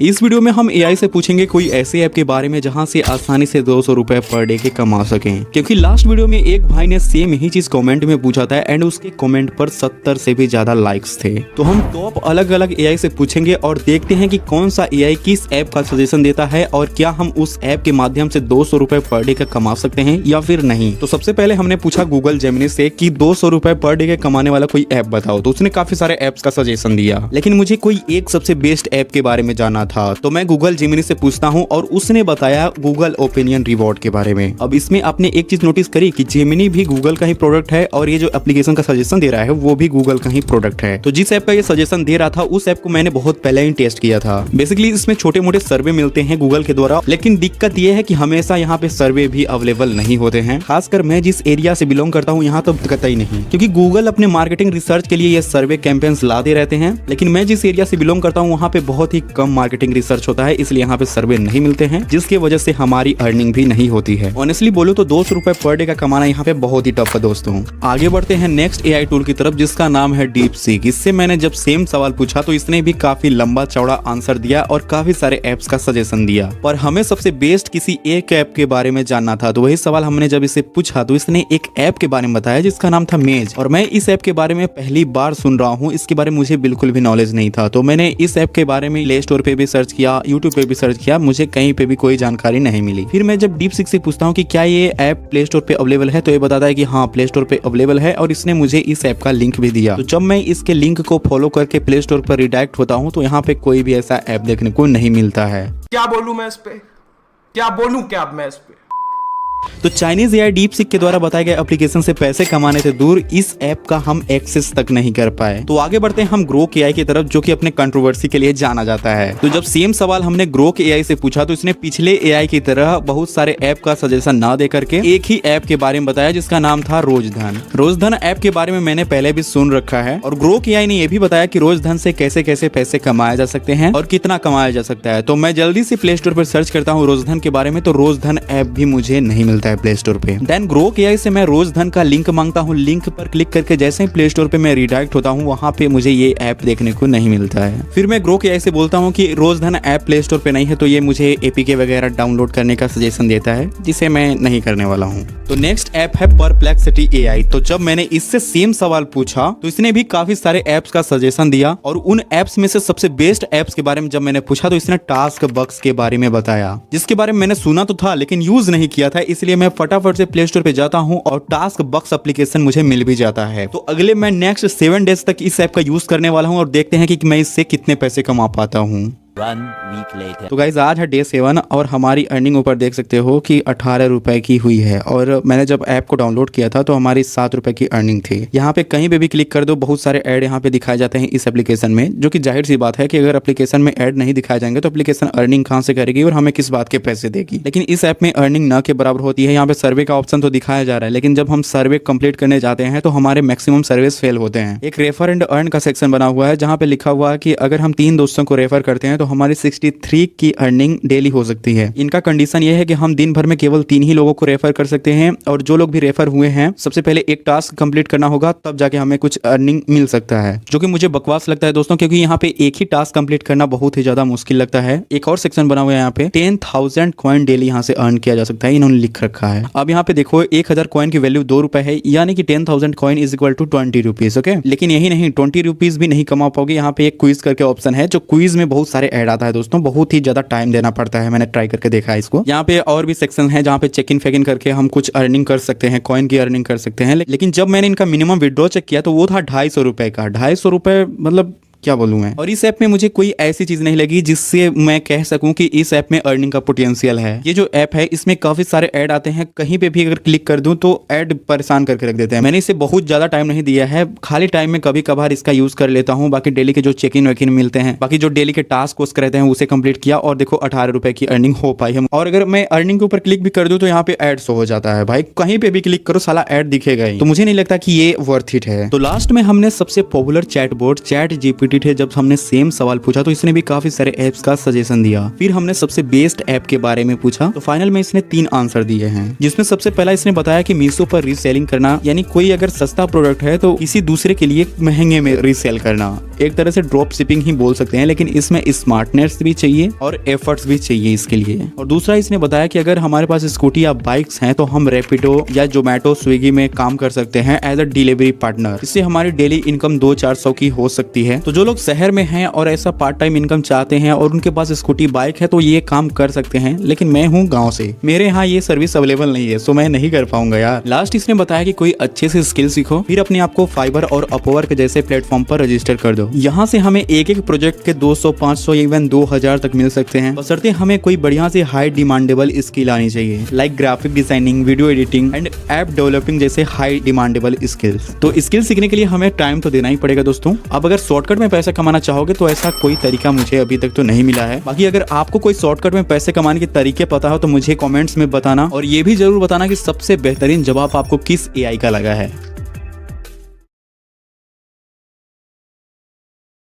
इस वीडियो में हम एआई से पूछेंगे कोई ऐसे ऐप के बारे में जहां से आसानी से 200 रुपए पर डे के कमा सकें, क्योंकि लास्ट वीडियो में एक भाई ने सेम ही चीज कमेंट में पूछा था एंड उसके कमेंट पर 70 से भी ज्यादा लाइक्स थे। तो हम टॉप अलग अलग एआई से पूछेंगे और देखते हैं कि कौन सा एआई किस ऐप का सजेशन देता है और क्या हम उस ऐप के माध्यम से 200 रुपए पर डे का कमा सकते हैं या फिर नहीं। तो सबसे पहले हमने पूछा गूगल जेमिनी से कि 200 रुपए पर डे के कमाने वाला कोई ऐप बताओ, तो उसने काफी सारे ऐप्स का सजेशन दिया, लेकिन मुझे कोई एक सबसे बेस्ट ऐप के बारे में जानना था। तो मैं गूगल जेमिनी से पूछता हूं और उसने बताया गूगल ओपिनियन रिवॉर्ड के बारे में। अब इसमें आपने एक चीज नोटिस करी कि जेमिनी भी गूगल का ही प्रोडक्ट है और ये जो एप्लीकेशन का सजेशन दे रहा है वो भी गूगल का ही प्रोडक्ट है। तो जिस ऐप का ये सजेशन दे रहा था उस ऐप को मैंने बहुत पहले ही टेस्ट किया था। बेसिकली इसमें छोटे मोटे सर्वे मिलते हैं गूगल के द्वारा, लेकिन दिक्कत ये है कि हमेशा यहाँ पे सर्वे भी अवेलेबल नहीं होते हैं। खासकर मैं जिस एरिया से बिलोंग करता हूँ यहाँ तो कतई नहीं, क्योंकि गूगल अपने मार्केटिंग रिसर्च के लिए ये सर्वे कैंपेन्स लाते रहते हैं, लेकिन मैं जिस एरिया से बिलोंग करता हूँ वहाँ पे बहुत ही कम मार्केटिंग रिसर्च होता है, इसलिए यहाँ पे सर्वे नहीं मिलते हैं, जिसकी वजह से हमारी अर्निंग भी नहीं होती है। ऑनेस्टली बोलो तो 200 रुपए पर डे का कमाना यहाँ पे बहुत ही टफ है दोस्तों। आगे बढ़ते हैं नेक्स्ट एआई टूल की तरफ जिसका नाम है डीपसीक। इससे मैंने जब सेम सवाल पूछा तो इसने भी काफी लंबा चौड़ा आंसर दिया और काफी सारे ऐप्स का सजेशन दिया, पर हमें सबसे बेस्ट किसी एक ऐप के बारे में जानना था। तो वही सवाल हमने जब इसे पूछा तो इसने एक ऐप के बारे में बताया जिसका नाम था मेज, और मैं इस ऐप के बारे में पहली बार सुन रहा हूँ। इसके बारे में मुझे बिल्कुल भी नॉलेज नहीं था, तो मैंने इस ऐप के बारे में प्ले स्टोर पे भी सर्च किया, यूट्यूब पे भी सर्च किया, मुझे कहीं पे भी कोई जानकारी नहीं मिली। फिर मैं जब डीपसीक से पूछता हूँ कि क्या ये ऐप प्ले स्टोर पे अवेलेबल है, तो ये बताता है कि हाँ प्ले स्टोर पे अवेलेबल है और इसने मुझे इस ऐप का लिंक भी दिया। तो जब मैं इसके लिंक को फॉलो करके प्ले स्टोर पर रिडायरेक्ट होता हूँ तो यहाँ पे कोई भी ऐसा ऐप देखने को नहीं मिलता है। क्या बोलूं मैं इस पे, क्या बोलूं क्या मैं इस पे। तो चाइनीज एआई डीपसीक के द्वारा बताए गए एप्लीकेशन से पैसे कमाने से दूर इस ऐप का हम एक्सेस तक नहीं कर पाए। तो आगे बढ़ते हैं हम ग्रोक एआई की तरफ, जो कि अपने कंट्रोवर्सी के लिए जाना जाता है। तो जब सेम सवाल हमने ग्रोक एआई से पूछा तो इसने पिछले एआई की तरह बहुत सारे ऐप का सजेशन ना दे करके एक ही ऐप के बारे में बताया जिसका नाम था रोजधन। रोजधन ऐप के बारे में मैंने पहले भी सुन रखा है और ग्रोक एआई ने यह भी बताया कि रोजधन से कैसे कैसे पैसे कमाए जा सकते हैं और कितना कमाया जा सकता है। तो मैं जल्दी से प्ले स्टोर पर सर्च करता हूँ रोजधन के बारे में, तो रोजधन ऐप भी मुझे नहीं मिलता है प्ले स्टोर पे। देन ग्रोक एआई से मैं रोजधन का लिंक मांगता हूँ, लिंक पर क्लिक करके जैसे ही प्ले स्टोर पे मैं रिडायरेक्ट होता हूँ वहाँ पे मुझे ये ऐप देखने को नहीं मिलता है। फिर मैं ग्रोक एआई से बोलता हूँ कि रोजधन ऐप प्ले स्टोर पे नहीं है, तो ये मुझे एपीके वगैरह डाउनलोड करने का सजेशन देता है, जिसे मैं नहीं करने वाला हूँ। तो नेक्स्ट ऐप है परप्लेक्सिटी एआई। तो जब मैंने इससे सेम सवाल पूछा तो इसने भी काफी सारे ऐप्स का सजेशन दिया और उन ऐप्स में से सबसे बेस्ट ऐप्स के बारे में जब मैंने पूछा तो इसने टास्क बक्स के बारे में बताया, जिसके बारे में मैंने सुना तो था लेकिन यूज नहीं किया था, इसलिए मैं फटाफट से प्ले स्टोर पे जाता हूं और टास्क बक्स एप्लीकेशन मुझे मिल भी जाता है। तो अगले मैं नेक्स्ट 7 डेज तक इस ऐप का यूज करने वाला हूं और देखते हैं कि मैं इससे कितने पैसे कमा पाता हूं। 1 week later. तो गाइज आज है डे 7 और हमारी अर्निंग ऊपर देख सकते हो कि 18 रुपए की हुई है और मैंने जब ऐप को डाउनलोड किया था तो हमारी 7 रुपए की अर्निंग थी। यहाँ पे कहीं पे भी क्लिक कर दो बहुत सारे ऐड यहाँ पे दिखाए जाते हैं इस एप्लीकेशन में, जो कि जाहिर सी बात है कि अगर एप्लीकेशन में ऐड नहीं दिखाए जाएंगे तो एप्लीकेशन अर्निंग कहाँ से करेगी और हमें किस बात के पैसे देगी। लेकिन इस ऐप में अर्निंग न के बराबर होती है। यहाँ पे सर्वे का ऑप्शन तो दिखाया जा रहा है, लेकिन जब हम सर्वे कंप्लीट करने जाते हैं तो हमारे मैक्सिमम सर्विस फेल होते हैं। एक रेफर एंड अर्न का सेक्शन बना हुआ है जहाँ पे लिखा हुआ है कि अगर हम 3 दोस्तों को रेफर करते हैं तो हमारी 63 की अर्निंग डेली हो सकती है। इनका कंडीशन ये है कि हम दिन भर में केवल 3 ही लोगों को रेफर कर सकते हैं और जो लोग भी रेफर हुए हैं सबसे पहले एक टास्क कंप्लीट करना होगा, तब जाके हमें कुछ अर्निंग मिल सकता है, जो कि मुझे बकवास लगता है दोस्तों, क्योंकि यहाँ पे एक ही टास्क कंप्लीट करना बहुत ही ज्यादा मुश्किल लगता है। एक और सेक्शन बना हुआ है यहाँ पे 10,000 कॉइन डेली यहाँ से अर्न किया जा सकता है, इन्होंने लिख रखा है। अब यहाँ पे देखो 1000 कॉइन की वैल्यू 2 रुपए है, यानी कि 10,000 coin is equal to 20 rupees. Okay, लेकिन यही नहीं, 20 रुपीज भी नहीं कमा पाओगे। यहाँ पे एक क्विज करके ऑप्शन है, जो क्विज में बहुत सारे ऐड आता है दोस्तों, बहुत ही ज्यादा टाइम देना पड़ता है, मैंने ट्राई करके देखा है इसको। यहाँ पे और भी सेक्शन है जहाँ पे चेक इन फेक इन करके हम कुछ अर्निंग कर सकते हैं, कॉइन की अर्निंग कर सकते हैं। लेकिन जब मैंने इनका मिनिमम विड्रॉ चेक किया तो वो था 250 रुपए का। 250 रुपए मतलब क्या बोलूं मैं। और इस ऐप में मुझे कोई ऐसी चीज नहीं लगी जिससे मैं कह सकूं कि इस ऐप में अर्निंग का पोटेंशियल है। ये जो ऐप है इसमें काफी सारे ऐड आते हैं, कहीं पे भी अगर क्लिक कर दूं तो ऐड परेशान करके रख देते हैं। मैंने इसे बहुत ज्यादा टाइम नहीं दिया है, खाली टाइम में कभी कभार इसका यूज कर लेता हूँ। बाकी डेली के जो चेक इन वेक इन मिलते हैं, बाकी जो डेली के टास्क उसके रहते हैं उसे कंप्लीट किया और देखो 18 रुपए की अर्निंग हो पाई है। और अगर मैं अर्निंग के ऊपर क्लिक भी कर दूं तो यहाँ पे एड शो हो जाता है। भाई कहीं पे भी क्लिक करो साला ऐड दिखेगा ही, तो मुझे नहीं लगता कि ये वर्थ इट है। तो लास्ट में हमने सबसे popular chatbot chat GPT creativity थे। जब हमने सेम सवाल पूछा तो इसने भी काफी सारे ऐप्स का सजेशन दिया। फिर हमने सबसे बेस्ट ऐप के बारे में पूछा तो फाइनल में इसने 3 आंसर दिए हैं, जिसमें सबसे पहला इसने बताया कि मीशो पर रीसेलिंग करना, यानी कोई अगर सस्ता प्रोडक्ट है तो किसी दूसरे के लिए महंगे में रीसेल करना। एक तरह से ड्रॉप शिपिंग ही बोल सकते हैं, लेकिन इसमें स्मार्टनेस भी चाहिए और एफर्ट्स भी चाहिए इसके लिए। और दूसरा इसने बताया कि अगर हमारे पास स्कूटी या बाइक्स हैं तो हम रैपिडो या जोमेटो स्विगी में काम कर सकते हैं एज अ डिलीवरी पार्टनर। इससे हमारी डेली इनकम 200-400 की हो सकती है। तो जो लोग शहर में हैं और ऐसा पार्ट टाइम इनकम चाहते हैं और उनके पास स्कूटी बाइक है तो ये काम कर सकते हैं, लेकिन मैं हूँ गाँव से, मेरे यहाँ ये सर्विस अवेलेबल नहीं है, सो मैं नहीं कर पाऊंगा यार। लास्ट इसने बताया कि कोई अच्छे से स्किल सीखो, फिर अपने आप को फाइबर और अपवर्क जैसे प्लेटफॉर्म पर रजिस्टर कर दो। यहाँ से हमें एक प्रोजेक्ट के 200, 500 इवन 2000 तक मिल सकते हैं, बशर्ते हमें कोई बढ़िया से हाई डिमांडेबल स्किल आनी चाहिए, like graphic designing, video editing and app developing जैसे हाई डिमांडेबल स्किल्स। तो स्किल सीखने के लिए हमें टाइम तो देना ही पड़ेगा दोस्तों। अब अगर शॉर्टकट में पैसा कमाना चाहोगे तो ऐसा कोई तरीका मुझे अभी तक तो नहीं मिला है। बाकी अगर आपको कोई शॉर्टकट में पैसे कमाने के तरीके पता हो तो मुझे कमेंट्स में बताना, और ये भी जरूर बताना कि सबसे बेहतरीन जवाब आपको किस एआई का लगा है।